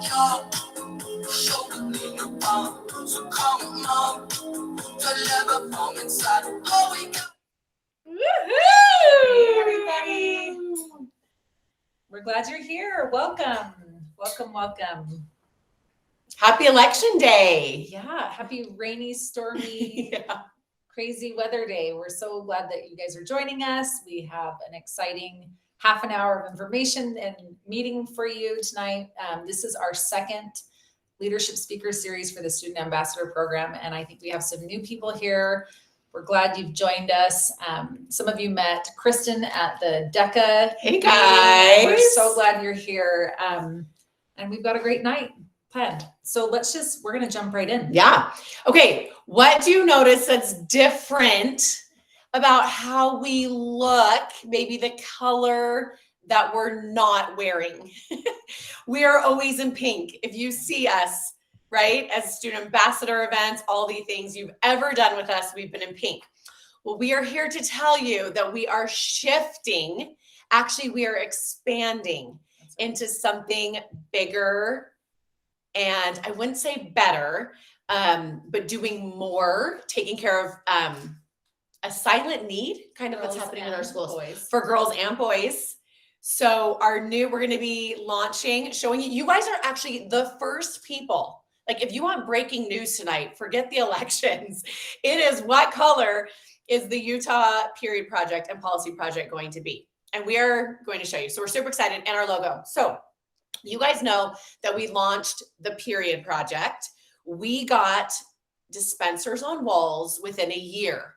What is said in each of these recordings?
켜 shoulder in your palm. So come on, deliver from inside. Oh, we got. Hey, everybody. We're glad you're here. Welcome. Welcome, welcome. Happy Election Day. Yeah, happy rainy, stormy, Yeah. crazy weather day. We're so glad that you guys are joining us. We have an exciting half an hour of information and meeting for you tonight. This is our second leadership speaker series for the Student Ambassador Program, and I think we have some new people here. We're glad you've joined us. Some of you met Kristen at the DECA. Hey guys. We're so glad you're here. And we've got a great night planned. So we're going to jump right in. Yeah. Okay. What do you notice that's different about how we look? Maybe the color that we're not wearing. We are always in pink. If you see us, right, as student ambassador events, all the things you've ever done with us, we've been in pink. Well, we are here to tell you that we are shifting. Actually, we are expanding into something bigger, and I wouldn't say better, but doing more, taking care of a silent need, kind of what's happening in our schools for girls and boys. So we're going to be launching, showing you guys are actually the first people. Like if you want breaking news tonight, forget the elections. It is what color is the Utah Period Project and Policy Project going to be? And we are going to show you. So we're super excited, and our logo. So you guys know that we launched the Period Project. We got dispensers on walls within a year.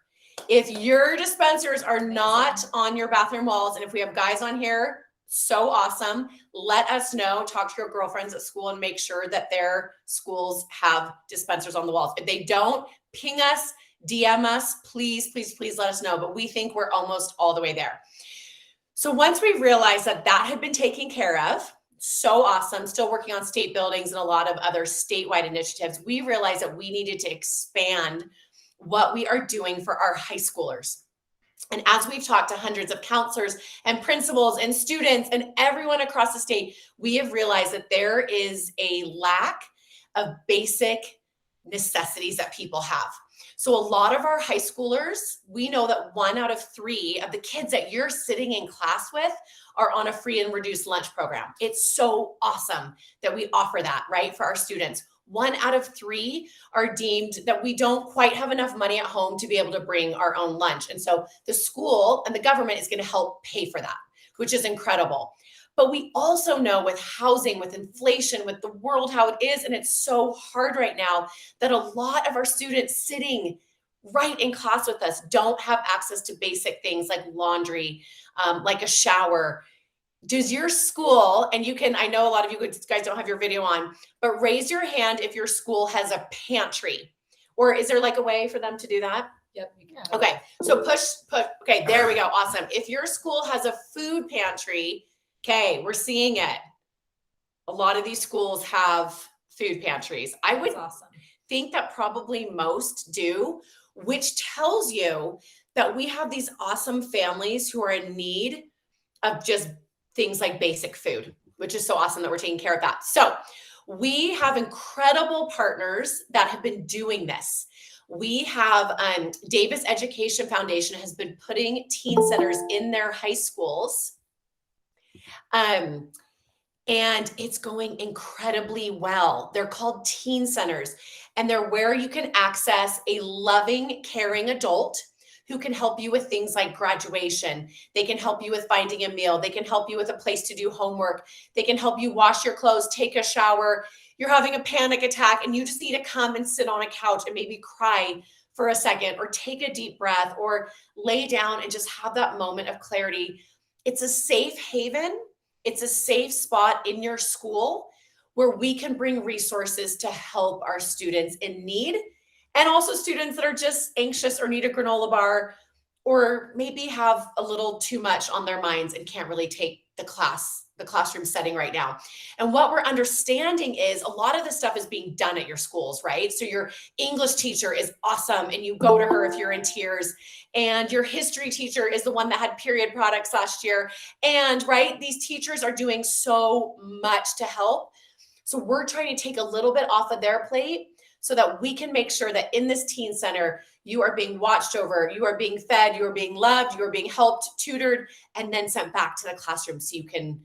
If your dispensers are not on your bathroom walls, and if we have guys on here, so awesome. Let us know. Talk to your girlfriends at school and make sure that their schools have dispensers on the walls. If they don't, ping us, DM us, please, please, please let us know. But we think we're almost all the way there. So once we realized that had been taken care of, so awesome, still working on state buildings and a lot of other statewide initiatives, we realized that we needed to expand what we are doing for our high schoolers. And as we've talked to hundreds of counselors and principals and students and everyone across the state, we have realized that there is a lack of basic necessities that people have. So a lot of our high schoolers, we know that 1 out of 3 of the kids that you're sitting in class with are on a free and reduced lunch program. It's so awesome that we offer that, right, for our students. 1 out of 3 are deemed that we don't quite have enough money at home to be able to bring our own lunch. And so the school and the government is going to help pay for that, which is incredible. But we also know with housing, with inflation, with the world, how it is, and it's so hard right now that a lot of our students sitting right in class with us don't have access to basic things like laundry, like a shower. Does your school, and you can, I know a lot of you guys don't have your video on, but raise your hand if your school has a pantry, or is there like a way for them to do that? Yep, you can. Okay, so push, okay, there we go, awesome. If your school has a food pantry, okay, we're seeing it. A lot of these schools have food pantries. I would think that probably most do, which tells you that we have these awesome families who are in need of just things like basic food, which is so awesome that we're taking care of that. So we have incredible partners that have been doing this. We have Davis Education Foundation has been putting teen centers in their high schools. And it's going incredibly well. They're called teen centers, and they're where you can access a loving, caring adult who can help you with things like graduation. They can help you with finding a meal. They can help you with a place to do homework. They can help you wash your clothes, take a shower. You're having a panic attack and you just need to come and sit on a couch and maybe cry for a second, or take a deep breath, or lay down and just have that moment of clarity. It's a safe haven. It's a safe spot in your school where we can bring resources to help our students in need, and also students that are just anxious or need a granola bar, or maybe have a little too much on their minds and can't really take the classroom setting right now. And what we're understanding is a lot of this stuff is being done at your schools, right? So your English teacher is awesome and you go to her if you're in tears, and your history teacher is the one that had period products last year. And right, these teachers are doing so much to help. So we're trying to take a little bit off of their plate so that we can make sure that in this teen center, you are being watched over, you are being fed, you are being loved, you are being helped, tutored, and then sent back to the classroom so you can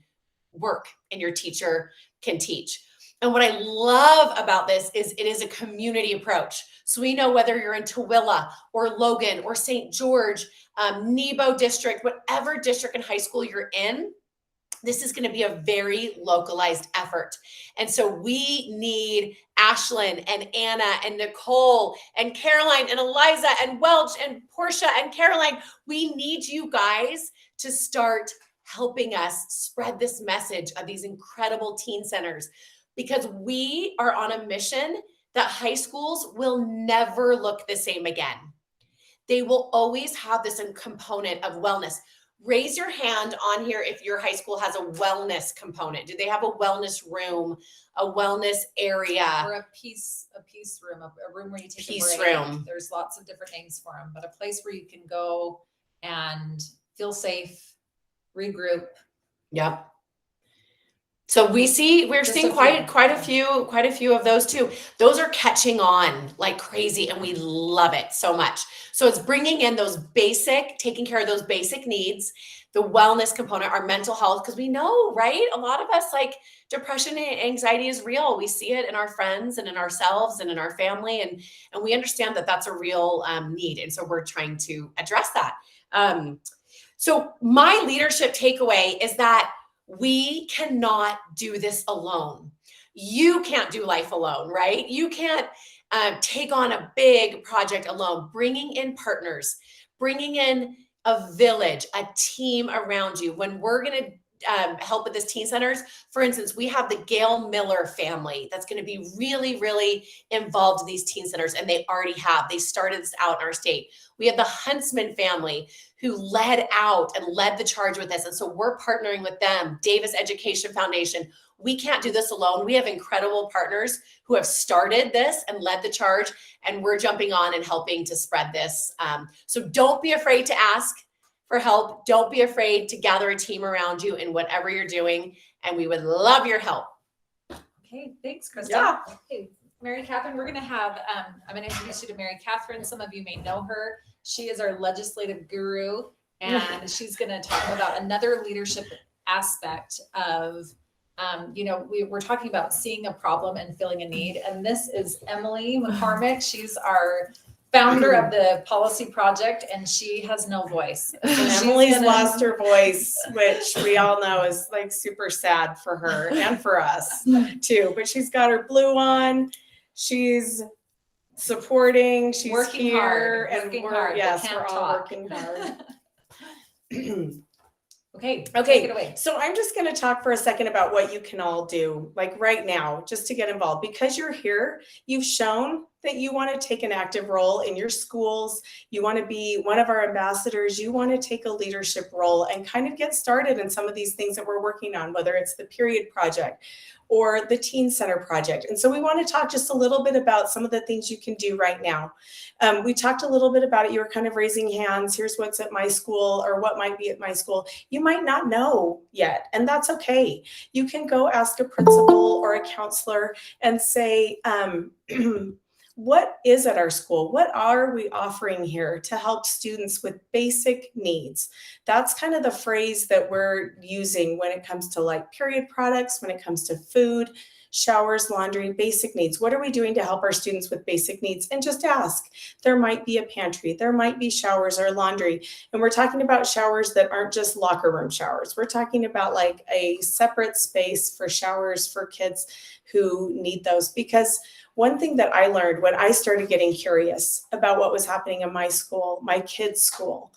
work and your teacher can teach. And what I love about this is it is a community approach. So we know whether you're in Tooele or Logan or St. George, Nebo district, whatever district and high school you're in, this is going to be a very localized effort. And so we need Ashlyn and Anna and Nicole and Caroline and Eliza and Welch and Portia and Caroline. We need you guys to start helping us spread this message of these incredible teen centers, because we are on a mission that high schools will never look the same again. They will always have this component of wellness. Raise your hand on here if your high school has a wellness component. Do they have a wellness room, a wellness area? Or a peace room, a room where you take Peace a break. room. There's lots of different names for them, but a place where you can go and feel safe, regroup. Yep. So we're seeing quite a few of those too. Those are catching on like crazy, and we love it so much. So it's bringing in taking care of those basic needs, the wellness component, our mental health, because we know, right? A lot of us, like, depression and anxiety is real. We see it in our friends and in ourselves and in our family, and we understand that that's a real need, and so we're trying to address that. So my leadership takeaway is that we cannot do this alone. You can't do life alone, right? You can't take on a big project alone. Bringing in partners, bringing in a village, a team around you. When we're going to help with this teen centers, for instance, we have the Gail Miller family that's going to be really, really involved in these teen centers, and they already have. They started this out in our state. We have the Huntsman family who led the charge with this. And so we're partnering with them, Davis Education Foundation. We can't do this alone. We have incredible partners who have started this and led the charge, and we're jumping on and helping to spread this. So don't be afraid to ask for help. Don't be afraid to gather a team around you in whatever you're doing, and we would love your help. Okay, thanks, Krista. Yeah. Okay, Mary Catherine, we're going to have, I'm going to introduce you to Mary Catherine. Some of you may know her. She is our legislative guru, and she's going to talk about another leadership aspect of, we're talking about seeing a problem and filling a need. And this is Emily McCormick. She's our founder of the policy project, and she has no voice. So Emily's lost her voice, which we all know is like super sad for her and for us too. But she's got her blue on. She's supporting. She's working here, hard, and working we're hard, yes, but can't we're all talk. working hard. Okay, take Okay, it away. so I'm just going to talk for a second about what you can all do, like right now, just to get involved. Because you're here, you've shown that you want to take an active role in your schools. You want to be one of our ambassadors. You want to take a leadership role and kind of get started in some of these things that we're working on, whether it's the Period Project or the Teen Center Project. And so we want to talk just a little bit about some of the things you can do right now. We talked a little bit about it. You were kind of raising hands. Here's what's at my school, or what might be at my school. You might not know yet, and that's okay. You can go ask a principal or a counselor and say, what is at our school? What are we offering here to help students with basic needs? That's kind of the phrase that we're using when it comes to like period products, when it comes to food, showers, laundry, basic needs. What are we doing to help our students with basic needs? And just ask. There might be a pantry, there might be showers or laundry. And we're talking about showers that aren't just locker room showers. We're talking about like a separate space for showers for kids who need those. Because one thing that I learned when I started getting curious about what was happening in my school, my kids' school,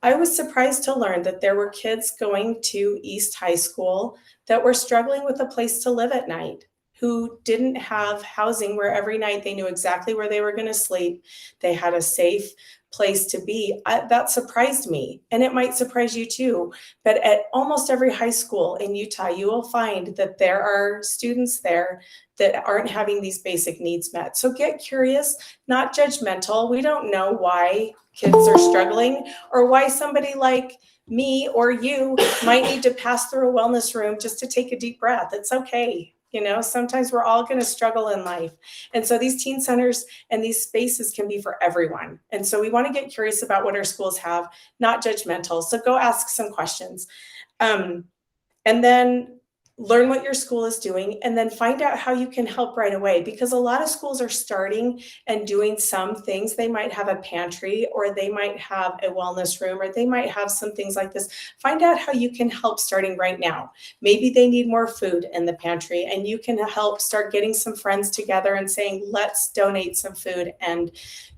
I was surprised to learn that there were kids going to East High School that were struggling with a place to live at night, who didn't have housing where every night they knew exactly where they were going to sleep. They had a safe place to be. That surprised me, and it might surprise you too. But at almost every high school in Utah, you will find that there are students there that aren't having these basic needs met. So get curious, not judgmental. We don't know why kids are struggling, or why somebody like me or you might need to pass through a wellness room just to take a deep breath. It's okay. You know, sometimes we're all going to struggle in life. And so these teen centers and these spaces can be for everyone. And so we want to get curious about what our schools have, not judgmental. So go ask some questions. And then learn what your school is doing, and then find out how you can help right away, because a lot of schools are starting and doing some things. They might have a pantry, or they might have a wellness room, or they might have some things like this. Find out how you can help starting right now. Maybe they need more food in the pantry, and you can help start getting some friends together and saying, let's donate some food and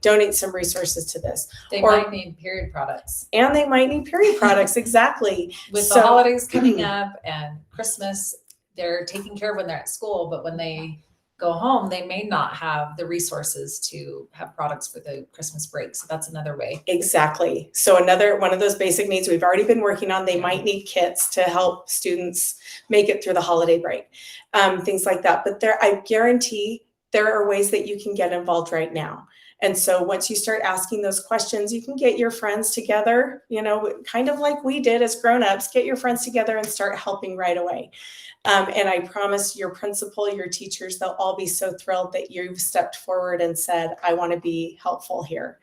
donate some resources to this. They Or- might need period products. And they might need period products, exactly. With So- the holidays coming up and Christmas, they're taken care of when they're at school, but when they go home, they may not have the resources to have products for the Christmas break. So that's another way. Exactly. So another one of those basic needs we've already been working on. They might need kits to help students make it through the holiday break, things like that. But I guarantee there are ways that you can get involved right now. And so once you start asking those questions, you can get your friends together, you know, kind of like we did as grownups, get your friends together and start helping right away. And I promise your principal, your teachers, they'll all be so thrilled that you've stepped forward and said, I want to be helpful here.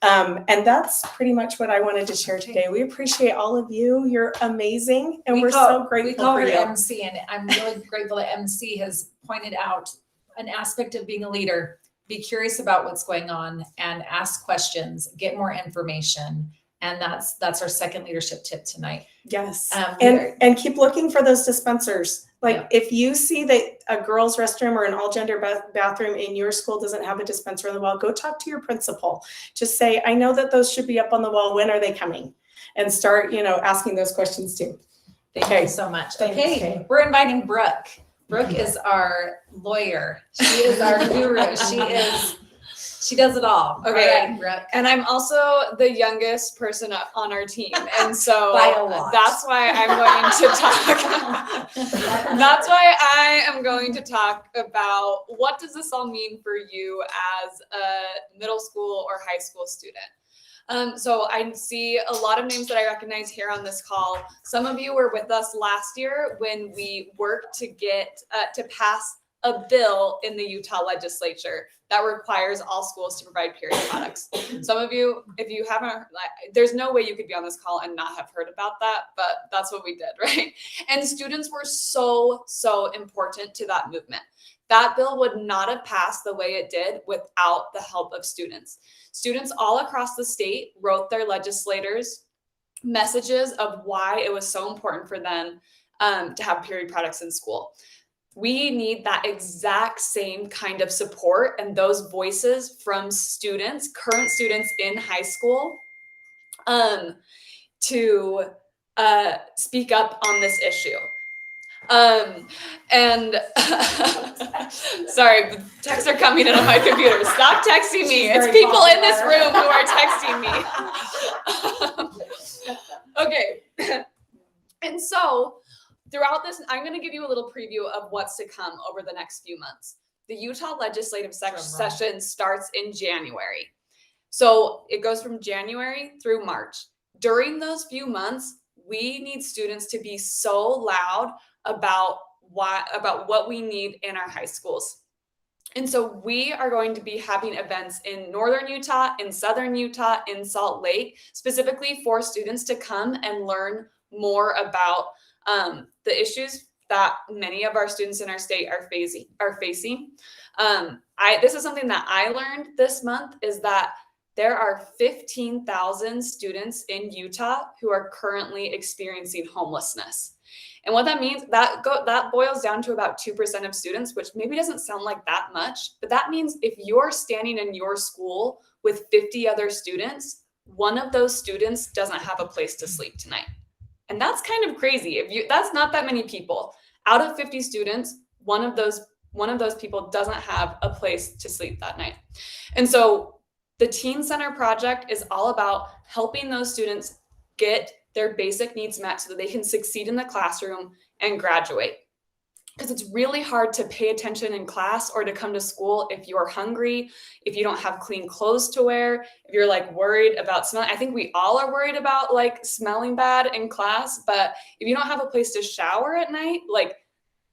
And that's pretty much what I wanted to share today. We appreciate all of you. You're amazing. And we're so We grateful call for her you. MC, and I'm really grateful that MC has pointed out an aspect of being a leader. Be curious about what's going on and ask questions, get more information. And that's our second leadership tip tonight. Yes. we And keep looking for those dispensers. Like Yeah. if you see that a girl's restroom or an all gender bathroom in your school doesn't have a dispenser on the wall, go talk to your principal. Just say, I know that those should be up on the wall. When are they coming? And start, you know, asking those questions too. Thank Okay. you so much. Thanks, Okay, Kay. we're inviting Brooke. Brooke is our lawyer. She is our guru. She does it all. Okay. All right, Brooke. And I'm also the youngest person on our team. And so By a lot. that's why I'm going to talk. That's why I am going to talk about what does this all mean for you as a middle school or high school student. So I see a lot of names that I recognize here on this call. Some of you were with us last year when we worked to get to pass a bill in the Utah legislature that requires all schools to provide period products. Some of you, if you haven't, there's no way you could be on this call and not have heard about that, but that's what we did, right? And students were so important to that movement. That bill would not have passed the way it did without the help of students. Students all across the state wrote their legislators messages of why it was so important for them to have period products in school. We need that exact same kind of support and those voices from students, current students in high school, to speak up on this issue. And sorry, texts are coming in on my computer. Stop texting me. It's people in this room who are texting me. Okay. And so throughout this, I'm going to give you a little preview of what's to come over the next few months. The Utah legislative session starts in January. So it goes from January through March. During those few months, we need students to be so loud about what we need in our high schools. And so we are going to be having events in northern Utah, in southern Utah, in Salt Lake, specifically for students to come and learn more about the issues that many of our students in our state are facing. This is something that I learned this month, is that there are 15,000 students in Utah who are currently experiencing homelessness. And what that means, that boils down to about 2% of students, which maybe doesn't sound like that much, but that means if you're standing in your school with 50 other students, one of those students doesn't have a place to sleep tonight. And that's kind of crazy. That's not that many people. Out of 50 students, one of those people doesn't have a place to sleep that night. And so the Teen Center project is all about helping those students get their basic needs met so that they can succeed in the classroom and graduate. Because it's really hard to pay attention in class or to come to school if you're hungry, if you don't have clean clothes to wear, if you're like worried about smelling. I think we all are worried about like smelling bad in class, but if you don't have a place to shower at night, like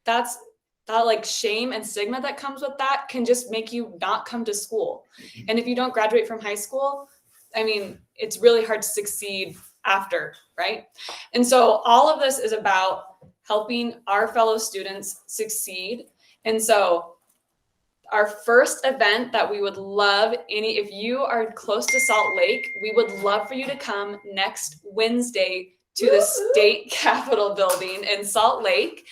that's that like shame and stigma that comes with that can just make you not come to school. And if you don't graduate from high school, I mean, it's really hard to succeed after, right? And so all of this is about helping our fellow students succeed. And so our first event that we would love if you are close to Salt Lake, we would love for you to come next Wednesday to the state capitol building in Salt Lake.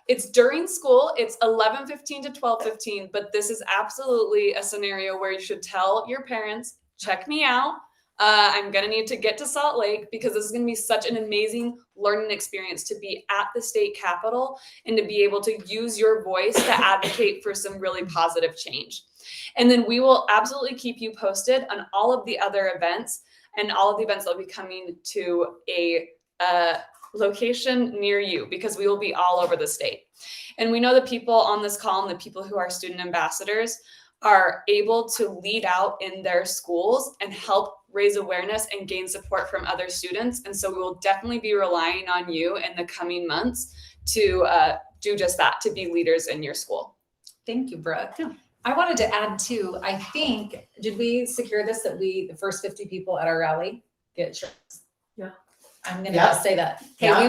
It's during school. It's 11:15 to 12:15, but this is absolutely a scenario where you should tell your parents, check me out. I'm going to need to get to Salt Lake because this is going to be such an amazing learning experience to be at the state capitol and to be able to use your voice to advocate for some really positive change. And then we will absolutely keep you posted on all of the other events and all of the events that will be coming to a location near you, because we will be all over the state. And we know the people on this call and the people who are student ambassadors are able to lead out in their schools and help raise awareness and gain support from other students. And so we will definitely be relying on you in the coming months to do just that, to be leaders in your school. Thank you, Brooke. Yeah. I wanted to add too, I think, did we secure this, that the first 50 people at our rally get shirts? Yeah. I'm going to say that. Hey, Yeah.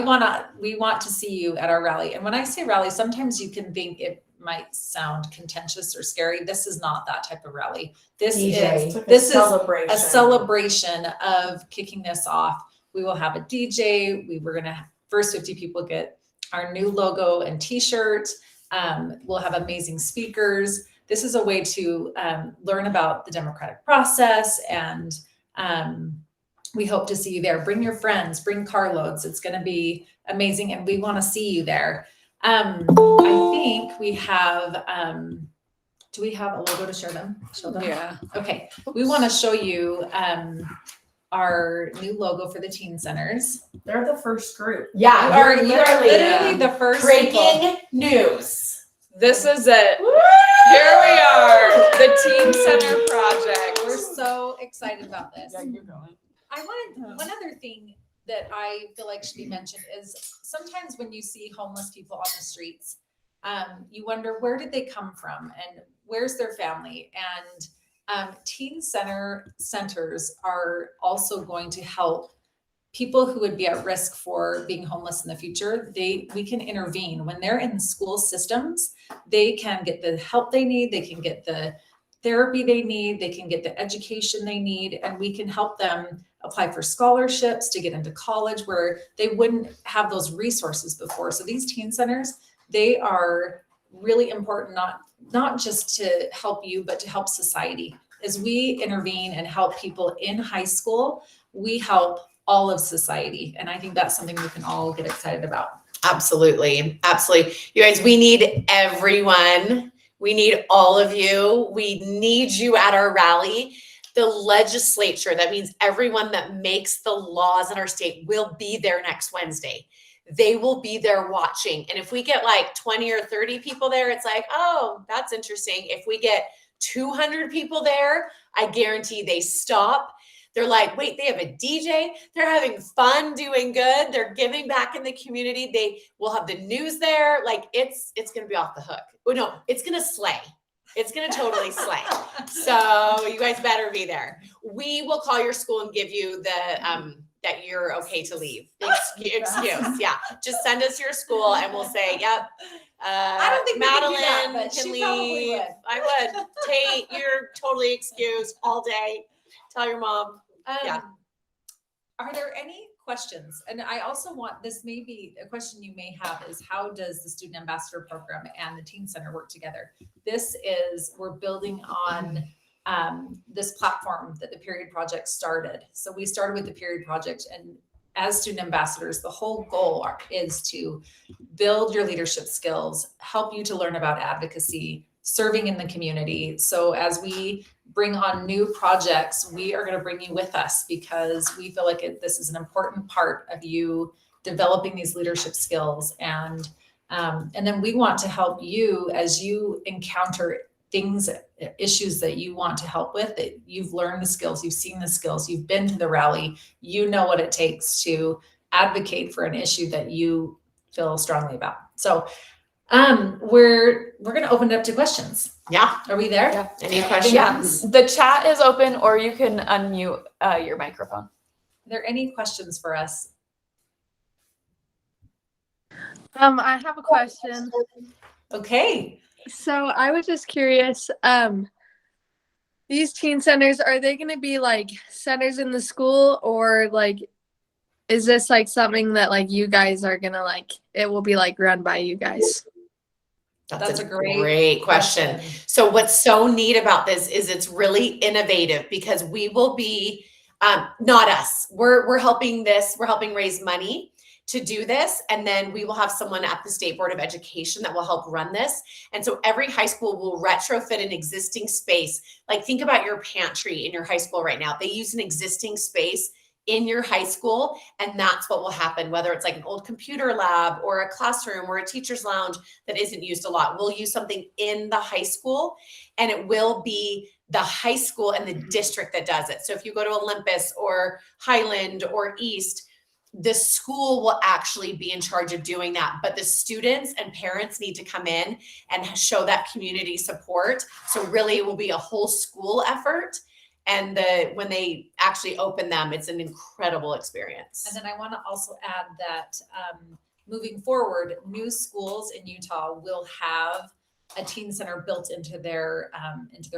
we want to see you at our rally. And when I say rally, sometimes you can think it might sound contentious or scary. This is not that type of rally. This is a celebration of kicking this off. We will have a DJ. We're going to first 50 people get our new logo and t-shirt. We'll have amazing speakers. This is a way to learn about the democratic process, and we hope to see you there. Bring your friends, bring carloads. It's going to be amazing, and we want to see you there. I think we have, do we have a logo to show them? Yeah. Okay. We want to show you our new logo for the teen centers. They're the first group. Yeah, You are literally the first breaking people. news. This is it. Here we are, the Teen Center Project. We're so excited about this. Yeah, you're going. I wanted one other thing that I feel like should be mentioned is sometimes when you see homeless people on the streets, you wonder, where did they come from and where's their family? And teen centers are also going to help people who would be at risk for being homeless in the future. We can intervene when they're in school systems. They can get the help they need. They can get the therapy they need. They can get the education they need, and we can help them apply for scholarships to get into college where they wouldn't have those resources before. So these teen centers, they are really important, not just to help you, but to help society. As we intervene and help people in high school, we help all of society. And I think that's something we can all get excited about. Absolutely. Absolutely. You guys, we need everyone. We need all of you. We need you at our rally. The legislature, that means everyone that makes the laws in our state, will be there next Wednesday. They will be there watching. And if we get like 20 or 30 people there, it's like, oh, that's interesting. If we get 200 people there, I guarantee they stop. They're like, wait, they have a DJ. They're having fun, doing good. They're giving back in the community. They will have the news there. Like it's going to be off the hook. Oh no, it's going to slay. It's going to totally slay. So you guys better be there. We will call your school and give you the, that you're okay to leave. Excuse. Yeah. Just send us your school and we'll say, yep. I don't think Madeline can leave. would. I would. Tate, you're totally excused all day. Tell your mom. Yeah. Are there any questions? And I also want, this may be a question you may have, is how does the Student Ambassador Program and the Teen Center work together? We're building on this platform that the Period Project started. So we started with the Period Project, and as student ambassadors, the whole goal is to build your leadership skills, help you to learn about advocacy, serving in the community. So as we bring on new projects, we are going to bring you with us because we feel like this is an important part of you developing these leadership skills. And then we want to help you as you encounter issues that you want to help with, that you've learned the skills, you've seen the skills, you've been to the rally, you know what it takes to advocate for an issue that you feel strongly about. So We're going to open it up to questions. Yeah. Are we there? Yeah. Any Yeah, questions? the chat is open, or you can unmute your microphone. Are there any questions for us? I have a question. Okay. So I was just curious, these teen centers, are they going to be like centers in the school, or like, is this like something that like you guys are going to like, it will be like run by you guys? That's a great question. So what's so neat about this is it's really innovative because we will be, not us, we're helping raise money to do this. And then we will have someone at the State Board of Education that will help run this. And so every high school will retrofit an existing space. Like think about your pantry in your high school right now. They use an existing space in your high school, and that's what will happen, whether it's like an old computer lab or a classroom or a teacher's lounge that isn't used a lot. We'll use something in the high school, and it will be the high school and the district that does it. So if you go to Olympus or Highland or East, the school will actually be in charge of doing that, but the students and parents need to come in and show that community support. So really it will be a whole school effort. And when they actually open them, it's an incredible experience. And then I want to also add that moving forward, new schools in Utah will have a teen center built into their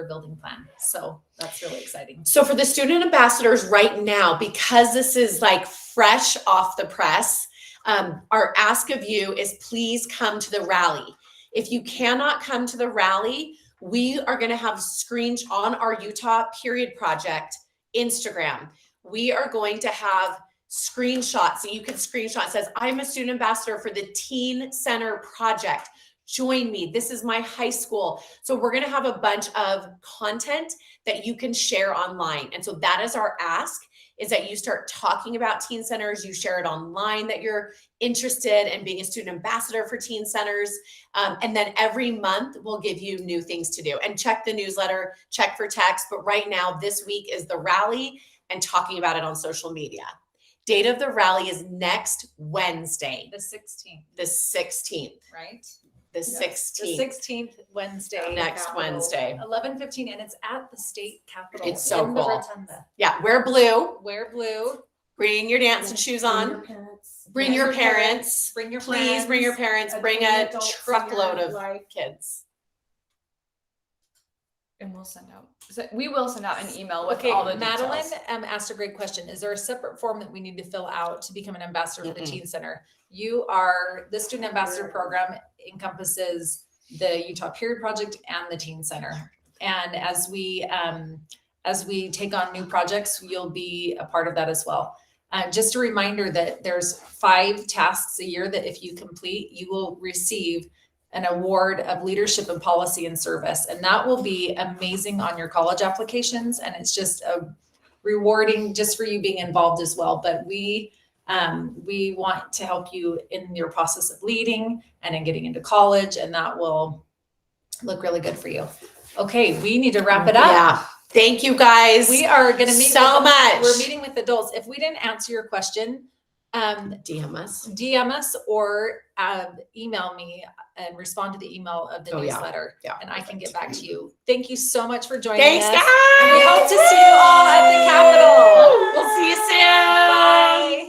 building plan. So that's really exciting. So for the student ambassadors right now, because this is like fresh off the press, our ask of you is please come to the rally. If you cannot come to the rally, we are going to have screens on our Utah Period Project Instagram. We are going to have screenshots that you can screenshot. It says, I'm a student ambassador for the Teen Center Project. Join me. This is my high school. So we're going to have a bunch of content that you can share online. And so that is our ask, is that you start talking about teen centers, you share it online that you're interested in being a student ambassador for teen centers. And then every month we'll give you new things to do. And check the newsletter, check for text. But right now, this week is the rally and talking about it on social media. Date of the rally is next Wednesday. The 16th. The 16th. Right? The 16th. The 16th Wednesday. Next Wednesday. 11:15, and it's at the state capitol. It's so in the cool. Rotunda. Yeah, wear blue. Wear blue. Bring your dancing shoes on. Bring your parents. Bring your Please friends. bring your parents. Bring a truckload of kids. And we'll send out. We will send out an email with Okay, all the Madeline details. asked a great question. Is there a separate form that we need to fill out to become an ambassador for the Mm-mm. Teen Center? The Student Ambassador Program encompasses the Utah Period Project and the Teen Center. And as we take on new projects, you'll be a part of that as well. Just a reminder that there's 5 tasks a year that if you complete, you will receive an award of leadership and policy and service. And that will be amazing on your college applications. And it's just a rewarding just for you being involved as well. But we want to help you in your process of leading and in getting into college, and that will look really good for you. Okay, we need to wrap it up. Yeah. Thank you guys. We are going to meet so much. We're meeting with adults. If we didn't answer your question, DM us. DM us or email me and respond to the email of the newsletter. Yeah. And I can get back to you. Thank you so much for joining Thanks, us. guys. We hope to see you all at the Capitol. We'll see you soon. Bye.